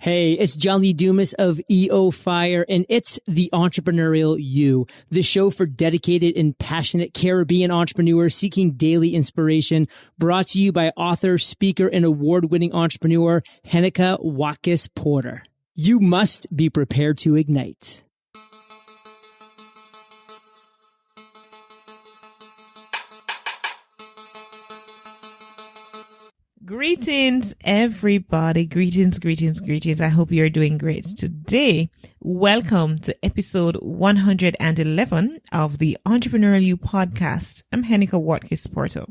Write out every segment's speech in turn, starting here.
Hey, it's John Lee Dumas of EO Fire, and it's The Entrepreneurial You, the show for dedicated and passionate Caribbean entrepreneurs seeking daily inspiration, brought to you by author, speaker, and award-winning entrepreneur Henika Watkis Porter. You must be prepared to ignite. Greetings, everybody. Greetings. I hope you're doing great today. Welcome to episode 111 of the Entrepreneurial You podcast. I'm Henika Watkis Porter.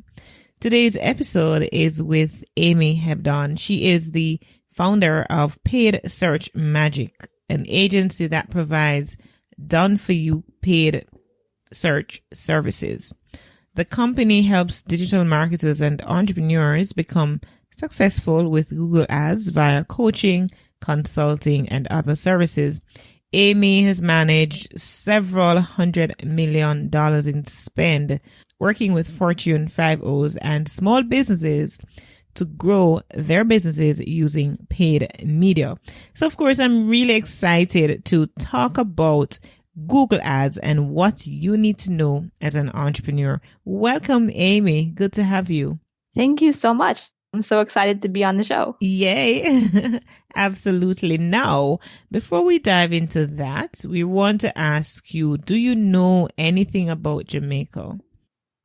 Today's episode is with Amy Hebdon. She is the founder of Paid Search Magic, an agency that provides done-for-you paid search services. The company helps digital marketers and entrepreneurs become successful with Google Ads via coaching, consulting, and other services. Amy has managed several $100 million in spend working with Fortune 50s and small businesses to grow their businesses using paid media. So, of course, I'm really excited to talk about Google Ads and what you need to know as an entrepreneur. Welcome, Amy. Good to have you. Thank you so much. I'm so excited to be on the show. Yay. Absolutely. Now, before we dive into that, we want to ask you, do you know anything about Jamaica?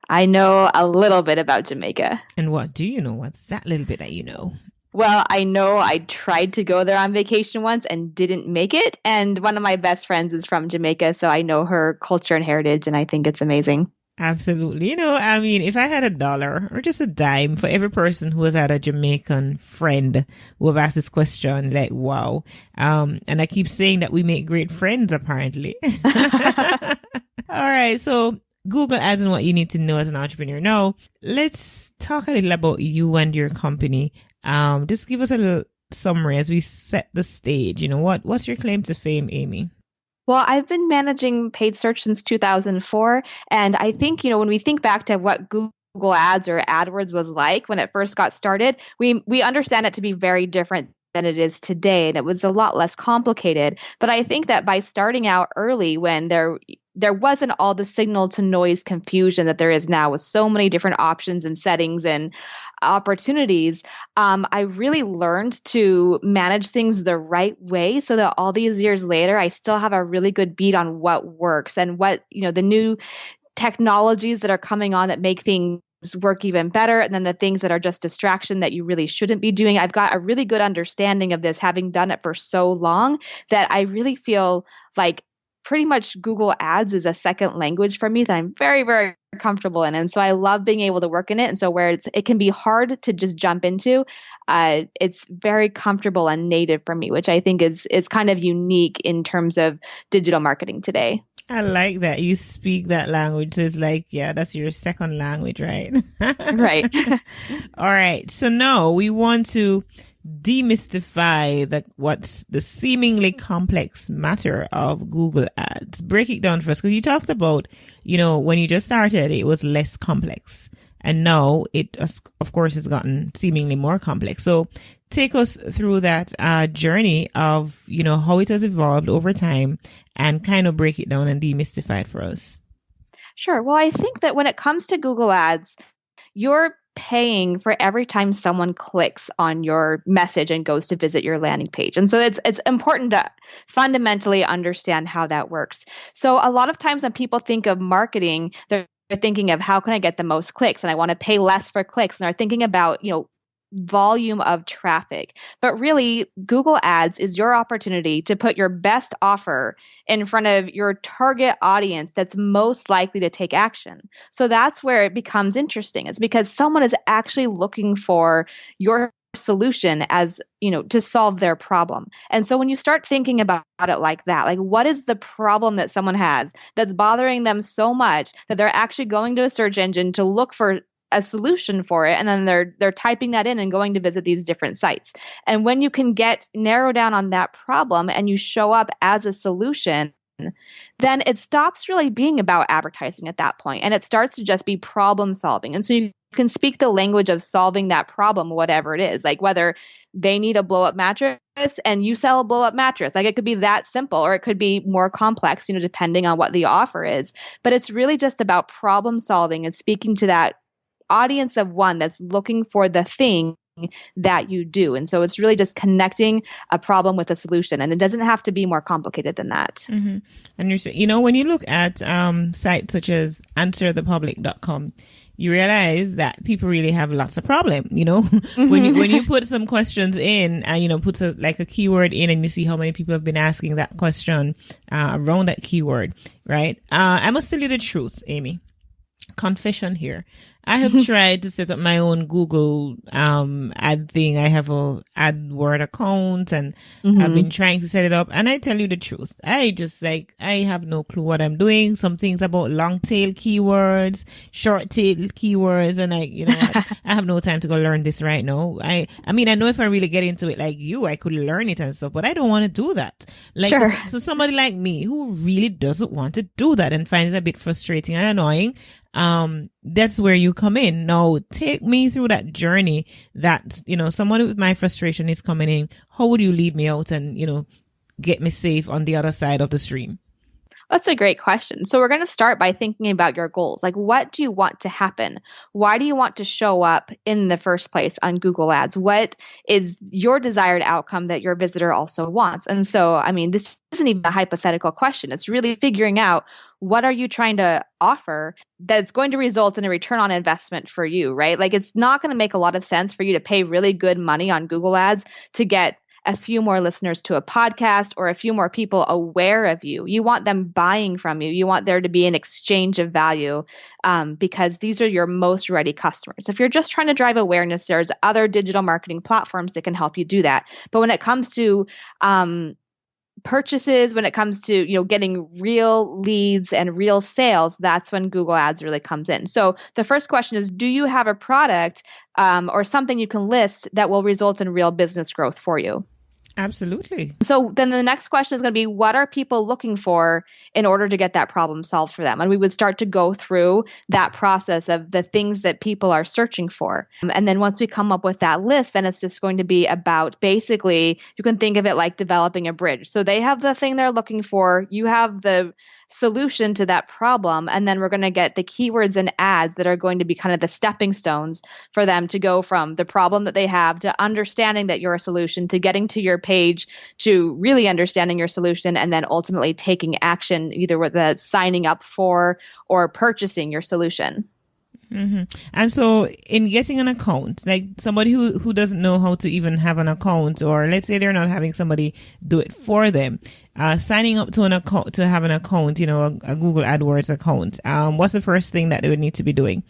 I know a little bit about Jamaica. And what do you know? What's that little bit that you know? Well, I know I tried to go there on vacation once and didn't make it. And one of my best friends is from Jamaica, so I know her culture and heritage, and I think it's amazing. Absolutely. You know, I mean, if I had $1 or just a dime for every person who has had a Jamaican friend who have asked this question, like, wow. And I keep saying that we make great friends, apparently. All right. So Google Ads and what you need to know as an entrepreneur. Now, let's talk a little about you and your company. Just give us a little summary as we set the stage. You know, what's your claim to fame, Amy? Well, I've been managing paid search since 2004. And I think, when we think back to what Google Ads or AdWords was like when it first got started, we understand it to be very different than it is today. And it was a lot less complicated. But I think that by starting out early when there wasn't all the signal to noise confusion that there is now with so many different options and settings and opportunities, I really learned to manage things the right way so that all these years later, I still have a really good beat on what works and what, the new technologies that are coming on that make things work even better. And then the things that are just distraction that you really shouldn't be doing. I've got a really good understanding of this, having done it for so long that I really feel like pretty much Google Ads is a second language for me that I'm very, very comfortable in. And so I love being able to work in it. And so where it can be hard to just jump into, it's very comfortable and native for me, which I think is kind of unique in terms of digital marketing today. I like that you speak that language. So it's like, yeah, that's your second language, right? Right. All right. So now we want to demystify what's the seemingly complex matter of Google Ads. Break it down for us, because you talked about, when you just started, it was less complex. And now it, of course, has gotten seemingly more complex. So take us through that journey of, how it has evolved over time and kind of break it down and demystify it for us. Sure. Well, I think that when it comes to Google Ads, you're paying for every time someone clicks on your message and goes to visit your landing page. And so it's important to fundamentally understand how that works. So a lot of times when people think of marketing, they're thinking of how can I get the most clicks, and I want to pay less for clicks, and they're thinking about, volume of traffic. But really, Google Ads is your opportunity to put your best offer in front of your target audience that's most likely to take action. So that's where it becomes interesting. It's because someone is actually looking for your solution as, to solve their problem. And so when you start thinking about it like that, like what is the problem that someone has that's bothering them so much that they're actually going to a search engine to look for a solution for it, and then they're typing that in and going to visit these different sites. And when you can narrow down on that problem and you show up as a solution, then it stops really being about advertising at that point, and it starts to just be problem solving. And so you can speak the language of solving that problem, whatever it is, like whether they need a blow up mattress and you sell a blow up mattress. Like it could be that simple, or it could be more complex, depending on what the offer is. But it's really just about problem solving and speaking to that audience of one that's looking for the thing that you do. And so it's really just connecting a problem with a solution, and it doesn't have to be more complicated than that. Mm-hmm. And when you look at sites such as answerthepublic.com, you realize that people really have lots of problems. Mm-hmm. when you put some questions in and put a keyword in, and you see how many people have been asking that question around that keyword, right? I must tell you the truth, Amy. Confession here. I have tried to set up my own Google ad thing. I have a AdWord account, and I've been trying to set it up. And I tell you the truth, I have no clue what I'm doing. Some things about long tail keywords, short tail keywords, and I have no time to go learn this right now. I know if I really get into it like you, I could learn it and stuff, but I don't want to do that. Sure. So somebody like me who really doesn't want to do that and finds it a bit frustrating and annoying, that's where you come in. Now, take me through that journey that, somebody with my frustration is coming in. How would you lead me out and, get me safe on the other side of the stream? That's a great question. So we're going to start by thinking about your goals. Like, what do you want to happen? Why do you want to show up in the first place on Google Ads? What is your desired outcome that your visitor also wants? And so, this isn't even a hypothetical question. It's really figuring out, what are you trying to offer that's going to result in a return on investment for you, right? Like, it's not going to make a lot of sense for you to pay really good money on Google Ads to get a few more listeners to a podcast or a few more people aware of you. You want them buying from you. You want there to be an exchange of value, because these are your most ready customers. If you're just trying to drive awareness, there's other digital marketing platforms that can help you do that. But when it comes to purchases, when it comes to getting real leads and real sales, that's when Google Ads really comes in. So the first question is, do you have a product or something you can list that will result in real business growth for you? Absolutely. So then the next question is going to be, what are people looking for in order to get that problem solved for them? And we would start to go through that process of the things that people are searching for. And then once we come up with that list, then it's just going to be about, basically, you can think of it like developing a bridge. So they have the thing they're looking for, you have the solution to that problem, and then we're going to get the keywords and ads that are going to be kind of the stepping stones for them to go from the problem that they have to understanding that you're a solution, to getting to your page, to really understanding your solution, and then ultimately taking action, either with the signing up for or purchasing your solution. Mm-hmm. And so in getting an account, like somebody who doesn't know how to even have an account, or let's say they're not having somebody do it for them, signing up to an account, to have an account, a Google AdWords account, what's the first thing that they would need to be doing?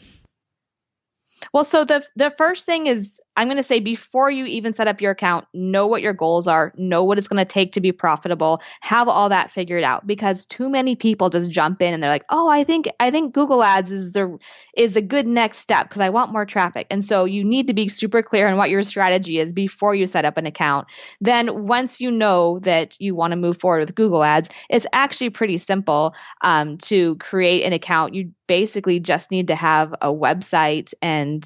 Well, so the first thing is, I'm going to say, before you even set up your account, know what your goals are, know what it's going to take to be profitable, have all that figured out, because too many people just jump in and they're like, oh, I think Google Ads is a good next step because I want more traffic. And so you need to be super clear on what your strategy is before you set up an account. Then once you know that you want to move forward with Google Ads, it's actually pretty simple to create an account. You basically just need to have a website and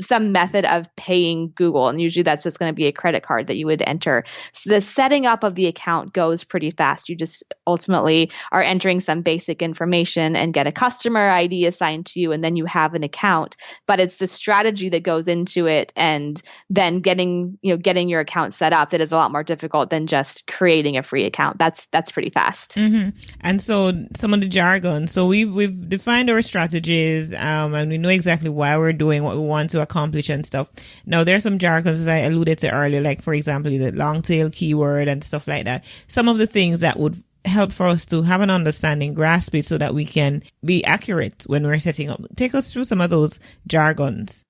some method of paying Google. And usually that's just going to be a credit card that you would enter. So the setting up of the account goes pretty fast. You just ultimately are entering some basic information and get a customer ID assigned to you, and then you have an account. But it's the strategy that goes into it, and then getting your account set up, that is a lot more difficult than just creating a free account. That's pretty fast. Mm-hmm. And so some of the jargon. So we've defined our strategies, and we know exactly why we're doing what we want to accomplish and stuff. Now, there are some jargons, as I alluded to earlier, like, for example, the long tail keyword and stuff like that. Some of the things that would help for us to have an understanding, grasp it, so that we can be accurate when we're setting up. Take us through some of those jargons.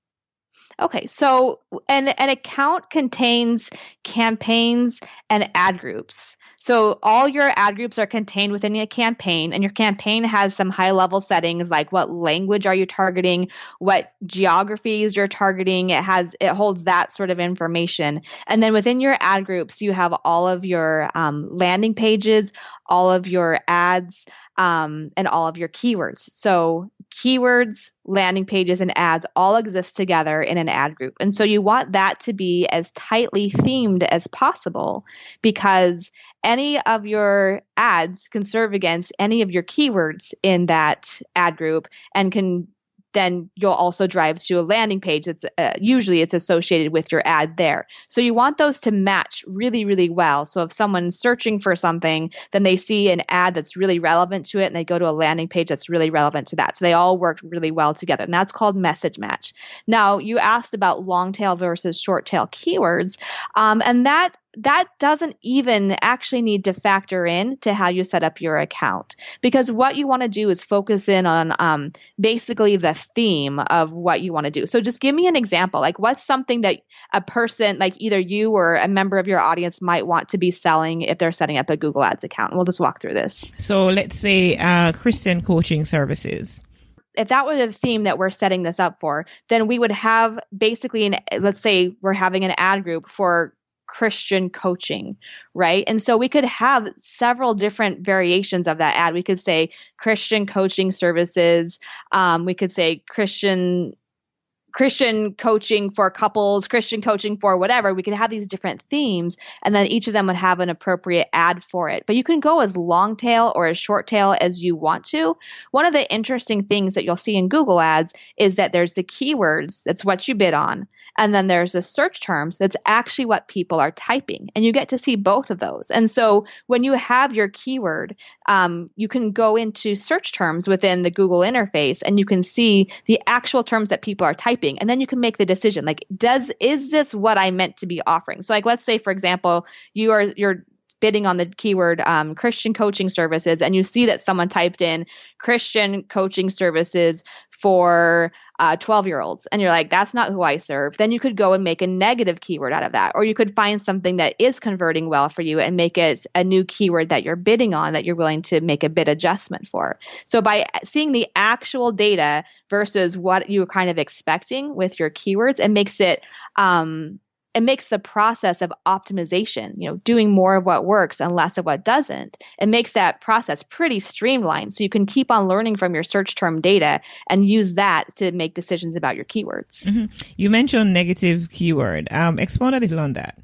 Okay, so an account contains campaigns and ad groups. So all your ad groups are contained within a campaign, and your campaign has some high-level settings like what language are you targeting, what geographies you're targeting. It holds that sort of information. And then within your ad groups, you have all of your landing pages, all of your ads, and all of your keywords. So keywords, landing pages, and ads all exist together in an ad group. And so you want that to be as tightly themed as possible, because any of your ads can serve against any of your keywords in that ad group, and then you'll also drive to a landing page that's usually it's associated with your ad there. So you want those to match really, really well. So if someone's searching for something, then they see an ad that's really relevant to it, and they go to a landing page that's really relevant to that. So they all work really well together, and that's called message match. Now, you asked about long tail versus short tail keywords, and that doesn't even actually need to factor in to how you set up your account, because what you want to do is focus in on basically the theme of what you want to do. So just give me an example. Like, what's something that a person, like either you or a member of your audience, might want to be selling if they're setting up a Google Ads account? And we'll just walk through this. So let's say Christian coaching services. If that were the theme that we're setting this up for, then we would have basically let's say we're having an ad group for Christian coaching, right? And so we could have several different variations of that ad. We could say Christian coaching services. We could say Christian coaching for couples, Christian coaching for whatever. We could have these different themes, and then each of them would have an appropriate ad for it. But you can go as long tail or as short tail as you want to. One of the interesting things that you'll see in Google Ads is that there's the keywords, that's what you bid on, and then there's the search terms, that's actually what people are typing. And you get to see both of those. And so when you have your keyword, you can go into search terms within the Google interface, and you can see the actual terms that people are typing. And then you can make the decision, like, is this what I meant to be offering? So like, let's say, for example, you're bidding on the keyword Christian coaching services, and you see that someone typed in Christian coaching services for 12-year-olds, and you're like, that's not who I serve. Then you could go and make a negative keyword out of that, or you could find something that is converting well for you and make it a new keyword that you're bidding on, that you're willing to make a bid adjustment for. So by seeing the actual data versus what you were kind of expecting with your keywords, it makes the process of optimization, doing more of what works and less of what doesn't. It makes that process pretty streamlined, so you can keep on learning from your search term data and use that to make decisions about your keywords. Mm-hmm. You mentioned negative keyword. Expand a little on that.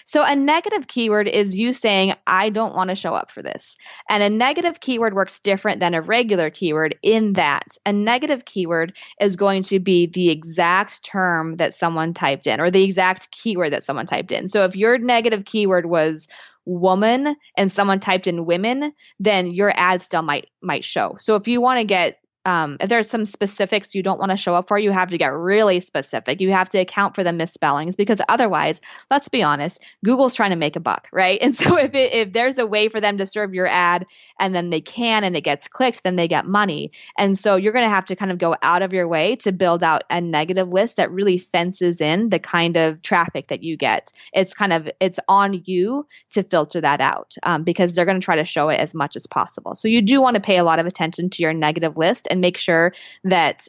So a negative keyword is you saying, I don't want to show up for this. And a negative keyword works different than a regular keyword in that a negative keyword is going to be the exact term that someone typed in, or the exact keyword that someone typed in. So if your negative keyword was woman and someone typed in women, then your ad still might show. So if you want to get if there's some specifics you don't want to show up for, you have to get really specific. You have to account for the misspellings, because otherwise, let's be honest, Google's trying to make a buck, right? And so if there's a way for them to serve your ad and then they can and it gets clicked, then they get money. And so you're going to have to kind of go out of your way to build out a negative list that really fences in the kind of traffic that you get. It's on you to filter that out, because they're going to try to show it as much as possible. So you do want to pay a lot of attention to your negative list and make sure that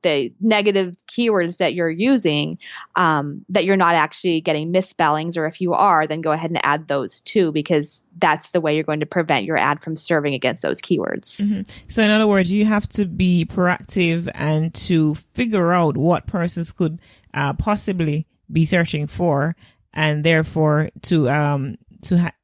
the negative keywords that you're using, that you're not actually getting misspellings, or if you are, then go ahead and add those too, because that's the way you're going to prevent your ad from serving against those keywords. Mm-hmm. So in other words, you have to be proactive and to figure out what persons could possibly be searching for, and therefore to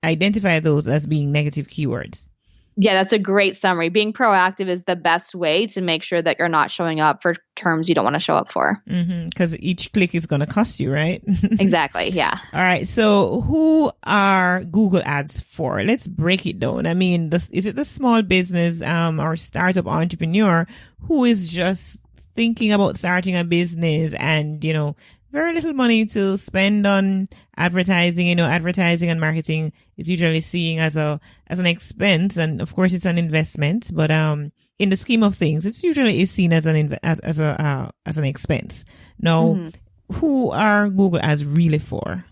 identify those as being negative keywords. Yeah, that's a great summary. Being proactive is the best way to make sure that you're not showing up for terms you don't want to show up for. Because each click is going to cost you, right? Exactly. Yeah. All right. So who are Google Ads for? Let's break it down. I mean, is it the small business or startup entrepreneur who is just thinking about starting a business and, very little money to spend on advertising? Advertising and marketing is usually seen as an expense, and of course it's an investment, but in the scheme of things, it's usually seen as an expense. Now, who are Google Ads really for?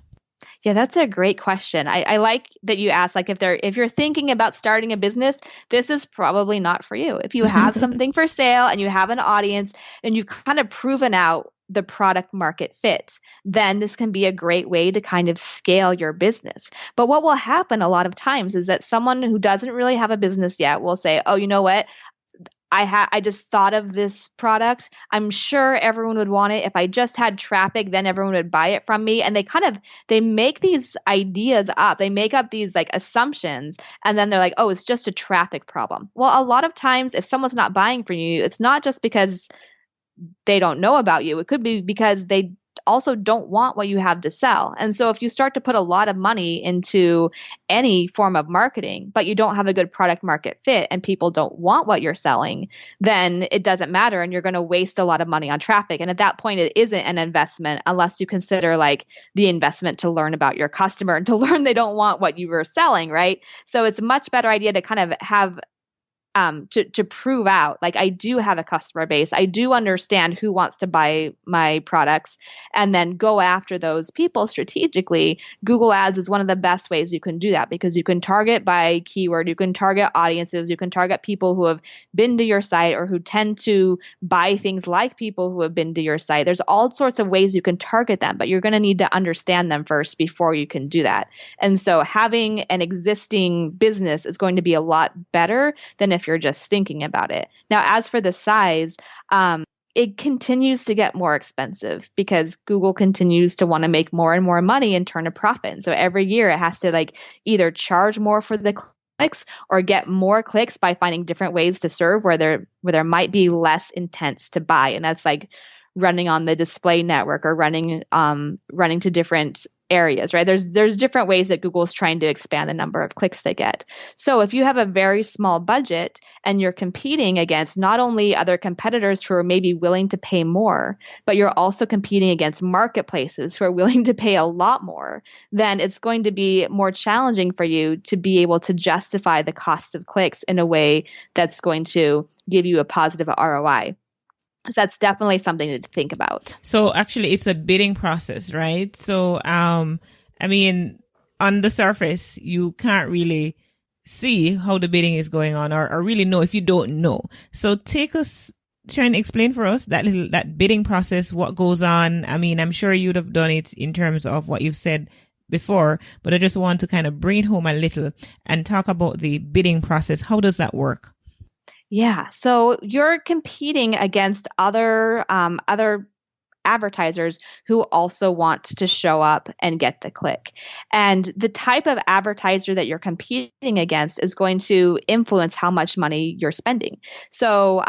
Yeah, that's a great question. I like that you asked, like, if you're thinking about starting a business, this is probably not for you. If you have something for sale and you have an audience and you've kind of proven out the product market fit, then this can be a great way to kind of scale your business. But what will happen a lot of times is that someone who doesn't really have a business yet will say, oh, you know what? I just thought of this product. I'm sure everyone would want it. If I just had traffic, then everyone would buy it from me. And they make these ideas up. They make up these like assumptions, and then they're like, oh, it's just a traffic problem. Well, a lot of times if someone's not buying from you, it's not just because they don't know about you. It could be because they also don't want what you have to sell. And so if you start to put a lot of money into any form of marketing, but you don't have a good product market fit and people don't want what you're selling, then it doesn't matter and you're going to waste a lot of money on traffic. And at that point, it isn't an investment unless you consider like the investment to learn about your customer and to learn they don't want what you were selling, right? So it's a much better idea to kind of have to prove out, like, I do have a customer base. I do understand who wants to buy my products, and then go after those people strategically. Google Ads is one of the best ways you can do that because you can target by keyword, you can target audiences, you can target people who have been to your site or who tend to buy things like people who have been to your site. There's all sorts of ways you can target them, but you're going to need to understand them first before you can do that. And so having an existing business is going to be a lot better than if you're just thinking about it. Now, as for the size, it continues to get more expensive because Google continues to want to make more and more money and turn a profit. And so every year it has to like either charge more for the clicks or get more clicks by finding different ways to serve where there might be less intents to buy. And that's like running on the display network or running to different areas, right? There's different ways that Google is trying to expand the number of clicks they get. So if you have a very small budget and you're competing against not only other competitors who are maybe willing to pay more, but you're also competing against marketplaces who are willing to pay a lot more, then it's going to be more challenging for you to be able to justify the cost of clicks in a way that's going to give you a positive ROI. So that's definitely something to think about. So actually it's a bidding process, right? So, I mean, on the surface, you can't really see how the bidding is going on or really know if you don't know. So try and explain for us that bidding process, what goes on. I mean, I'm sure you'd have done it in terms of what you've said before, but I just want to kind of bring it home a little and talk about the bidding process. How does that work? Yeah, so you're competing against other advertisers who also want to show up and get the click. And the type of advertiser that you're competing against is going to influence how much money you're spending. So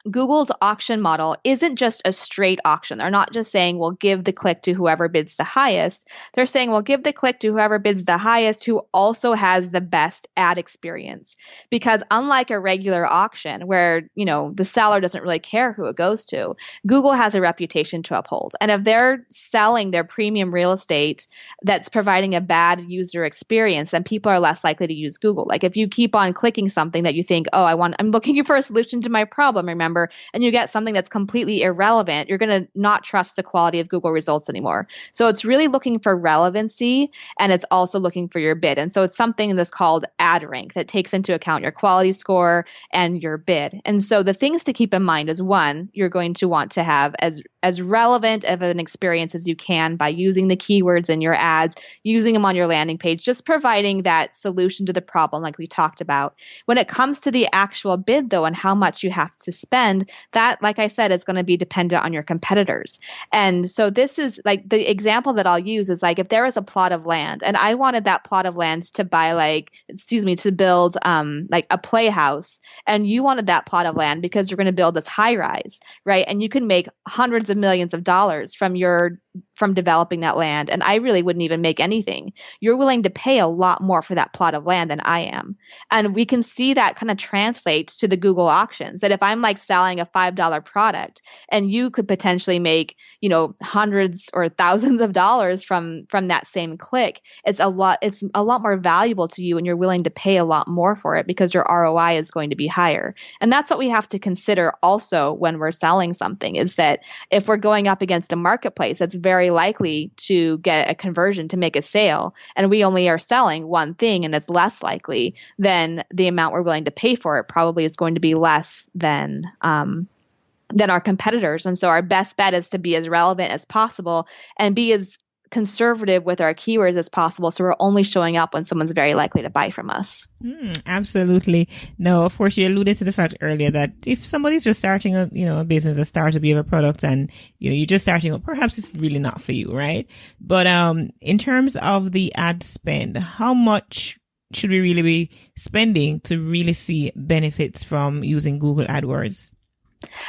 Google's auction model isn't just a straight auction. They're not just saying, well, give the click to whoever bids the highest. They're saying, well, give the click to whoever bids the highest who also has the best ad experience. Because unlike a regular auction where, the seller doesn't really care who it goes to, Google has a reputation to uphold. And if they're selling their premium real estate that's providing a bad user experience, then people are less likely to use Google. Like if you keep on clicking something that you think, oh, I'm looking for a solution to my problem, remember, and you get something that's completely irrelevant, you're going to not trust the quality of Google results anymore. So it's really looking for relevancy, and it's also looking for your bid. And so it's something that's called ad rank that takes into account your quality score and your bid. And so the things to keep in mind is, one, you're going to want to have as relevant of an experience as you can by using the keywords in your ads, using them on your landing page, just providing that solution to the problem like we talked about. When it comes to the actual bid, though, and how much you have to spend, that, like I said, is going to be dependent on your competitors. And so this is like the example that I'll use is like if there is a plot of land and I wanted that plot of land to build like a playhouse, and you wanted that plot of land because you're going to build this high rise, right? And you can make hundreds of millions of dollars from developing that land, and I really wouldn't even make anything. You're willing to pay a lot more for that plot of land than I am. And we can see that kind of translate to the Google auctions, that if I'm like selling a $5 product and you could potentially make, hundreds or thousands of dollars from that same click, it's a lot more valuable to you, and you're willing to pay a lot more for it because your ROI is going to be higher. And that's what we have to consider also when we're selling something, is that if we're going up against a marketplace that's very likely to get a conversion to make a sale, and we only are selling one thing and it's less likely, then the amount we're willing to pay for it probably is going to be less than our competitors. And so our best bet is to be as relevant as possible and be as conservative with our keywords as possible, so we're only showing up when someone's very likely to buy from us. Absolutely. No, of course, you alluded to the fact earlier that if somebody's just starting a business, a startup, you have a product, and you're just starting up, perhaps it's really not for you, right? But in terms of the ad spend, how much should we really be spending to really see benefits from using Google AdWords?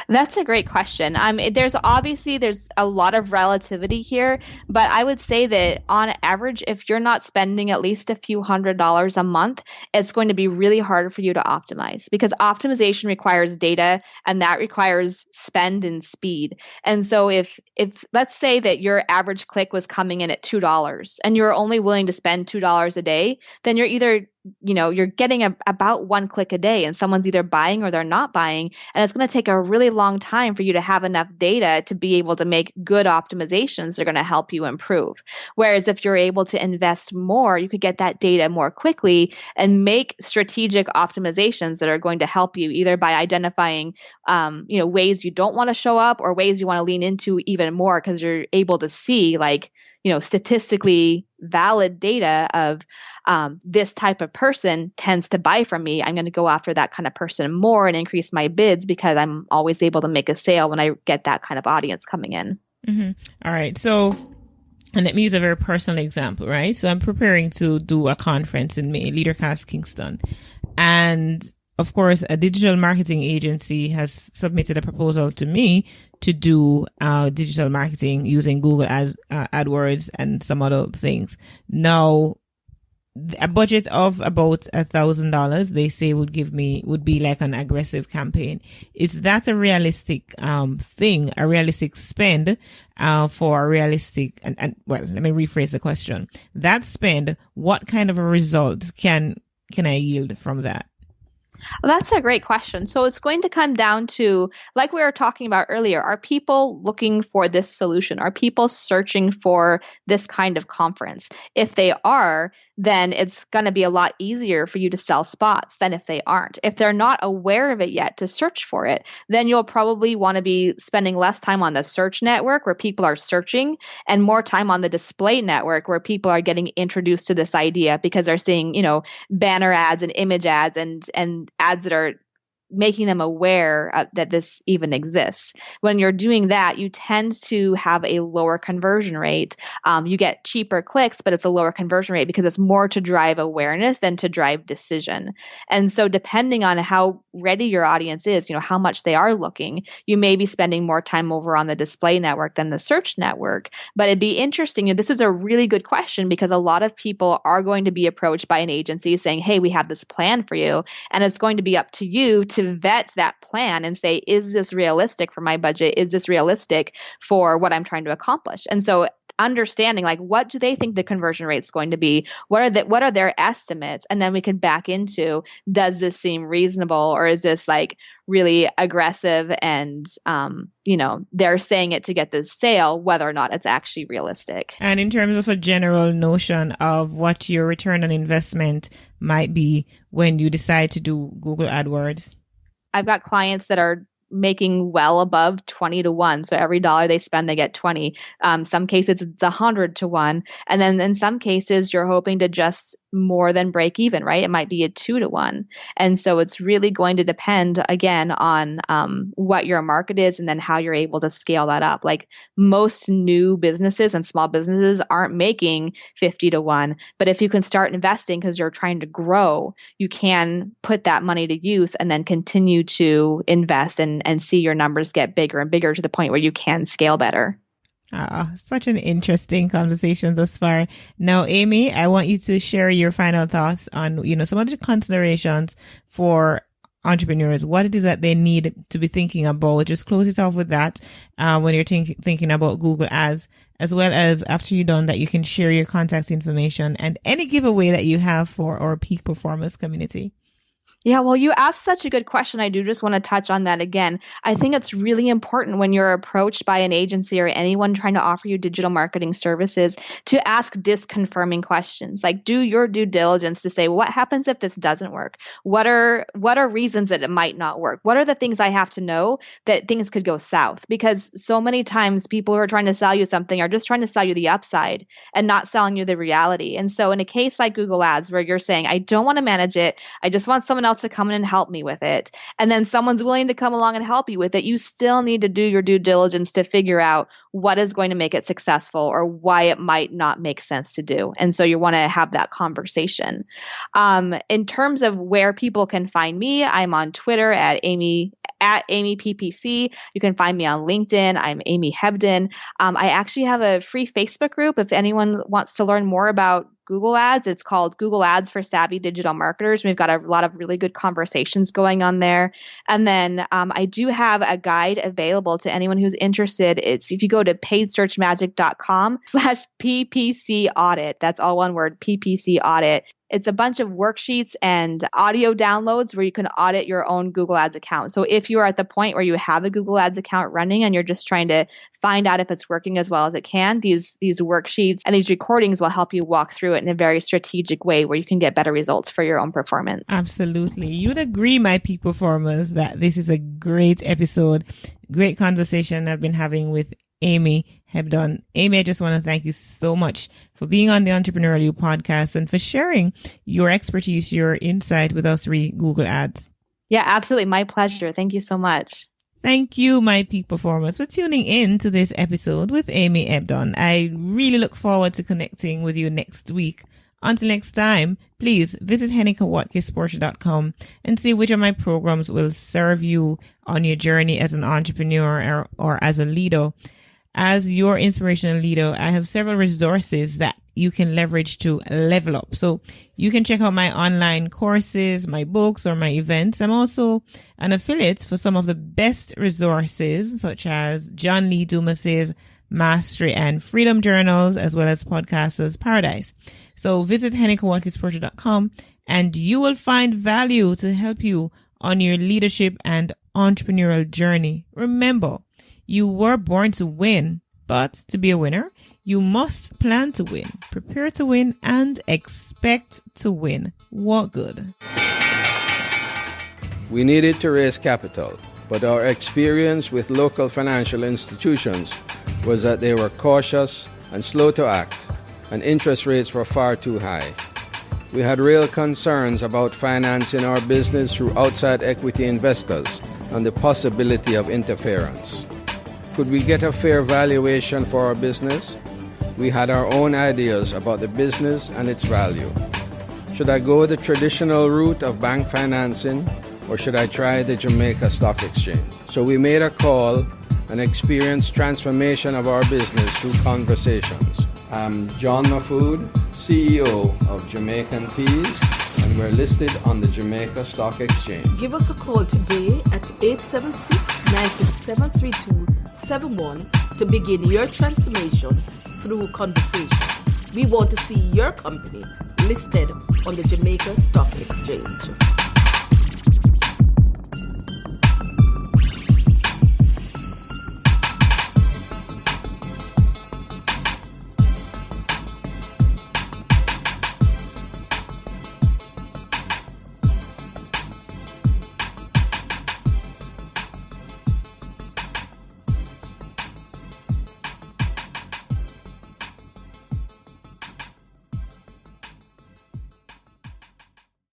That's a great question. There's a lot of relativity here, but I would say that on average, if you're not spending at least a few $100s a month, it's going to be really hard for you to optimize, because optimization requires data, and that requires spend and speed. And so if let's say that your average click was coming in at $2 and you're only willing to spend $2 a day, then you're either you're getting about one click a day, and someone's either buying or they're not buying. And it's going to take a really long time for you to have enough data to be able to make good optimizations that are going to help you improve. Whereas if you're able to invest more, you could get that data more quickly and make strategic optimizations that are going to help you either by identifying, ways you don't want to show up or ways you want to lean into even more, because you're able to see statistically valid data of this type of person tends to buy from me. I'm going to go after that kind of person more and increase my bids, because I'm always able to make a sale when I get that kind of audience coming in. Mm-hmm. All right. So, and let me use a very personal example, right? So I'm preparing to do a conference in May, LeaderCast Kingston. And of course, a digital marketing agency has submitted a proposal to me to do digital marketing using Google AdWords and some other things. Now, a budget of about $1,000, they say would be like an aggressive campaign. Is that a realistic thing, a realistic spend for a realistic, and well, let me rephrase the question. That spend, what kind of a result can I yield from that? Well, that's a great question. So it's going to come down to, like we were talking about earlier, are people looking for this solution? Are people searching for this kind of conference? If they are, then it's going to be a lot easier for you to sell spots than if they aren't. If they're not aware of it yet to search for it, then you'll probably want to be spending less time on the search network where people are searching and more time on the display network where people are getting introduced to this idea because they're seeing, banner ads and image ads and ads that are making them aware that this even exists. When you're doing that, you tend to have a lower conversion rate. You get cheaper clicks, but it's a lower conversion rate because it's more to drive awareness than to drive decision. And so depending on how ready your audience is, how much they are looking, you may be spending more time over on the display network than the search network. But it'd be interesting. This is a really good question because a lot of people are going to be approached by an agency saying, hey, we have this plan for you. And it's going to be up to you to vet that plan and say, is this realistic for my budget? Is this realistic for what I'm trying to accomplish? And so understanding what do they think the conversion rate is going to be? What are their estimates? And then we can back into, does this seem reasonable or is this really aggressive and they're saying it to get this sale, whether or not it's actually realistic. And in terms of a general notion of what your return on investment might be when you decide to do Google AdWords? I've got clients that are making well above 20 to 1. So every dollar they spend, they get 20. Some cases it's 100 to 1. And then in some cases, you're hoping to just more than break even, right? It might be a 2 to 1. And so it's really going to depend again on what your market is and then how you're able to scale that up. Most new businesses and small businesses aren't making 50 to 1. But if you can start investing because you're trying to grow, you can put that money to use and then continue to invest and see your numbers get bigger and bigger to the point where you can scale better. Such an interesting conversation thus far. Now, Amy, I want you to share your final thoughts on, some of the considerations for entrepreneurs, what it is that they need to be thinking about. Just close it off with that when you're thinking about Google Ads, as well as after you're done that you can share your contact information and any giveaway that you have for our Peak Performance community. Yeah, well, you asked such a good question. I do just want to touch on that again. I think it's really important when you're approached by an agency or anyone trying to offer you digital marketing services to ask disconfirming questions. Like, do your due diligence to say, what happens if this doesn't work? What are reasons that it might not work? What are the things I have to know that things could go south? Because so many times people who are trying to sell you something are just trying to sell you the upside and not selling you the reality. And so in a case like Google Ads, where you're saying, I don't want to manage it, I just want someone else to come in and help me with it, and then someone's willing to come along and help you with it, you still need to do your due diligence to figure out what is going to make it successful or why it might not make sense to do. And so you want to have that conversation. In terms of where people can find me, I'm on Twitter at Amy PPC. You can find me on LinkedIn. I'm Amy Hebden. I actually have a free Facebook group if anyone wants to learn more about Google Ads. It's called Google Ads for Savvy Digital Marketers. We've got a lot of really good conversations going on there. And then I do have a guide available to anyone who's interested. If you go to paidsearchmagic.com/PPC audit, that's all one word, PPC audit. It's a bunch of worksheets and audio downloads where you can audit your own Google Ads account. So if you are at the point where you have a Google Ads account running and you're just trying to find out if it's working as well as it can, these worksheets and these recordings will help you walk through it in a very strategic way where you can get better results for your own performance. Absolutely. You'd agree, my peak performers, that this is a great episode, great conversation I've been having with Amy Hebden. Amy, I just want to thank you so much for being on the Entrepreneurial You podcast and for sharing your expertise, your insight with us re Google Ads. Yeah, absolutely. My pleasure. Thank you so much. Thank you, my peak performers, for tuning in to this episode with Amy Hebden. I really look forward to connecting with you next week. Until next time, please visit HennikerWatkisporter.com and see which of my programs will serve you on your journey as an entrepreneur or as a leader. As your inspirational leader, I have several resources that you can leverage to level up. So you can check out my online courses, my books, or my events. I'm also an affiliate for some of the best resources, such as John Lee Dumas's Mastery and Freedom Journals, as well as Podcasters Paradise. So visit HennikerWatkisporter.com and you will find value to help you on your leadership and entrepreneurial journey. Remember, you were born to win, but to be a winner, you must plan to win, prepare to win, and expect to win. What good? We needed to raise capital, but our experience with local financial institutions was that they were cautious and slow to act, and interest rates were far too high. We had real concerns about financing our business through outside equity investors and the possibility of interference. Could we get a fair valuation for our business? We had our own ideas about the business and its value. Should I go the traditional route of bank financing, or should I try the Jamaica Stock Exchange? So we made a call and experienced transformation of our business through conversations. I'm John Mahfood, CEO of Jamaican Teas, and we're listed on the Jamaica Stock Exchange. Give us a call today at 876-967-3271 to begin your transformation through conversation. We want to see your company listed on the Jamaica Stock Exchange.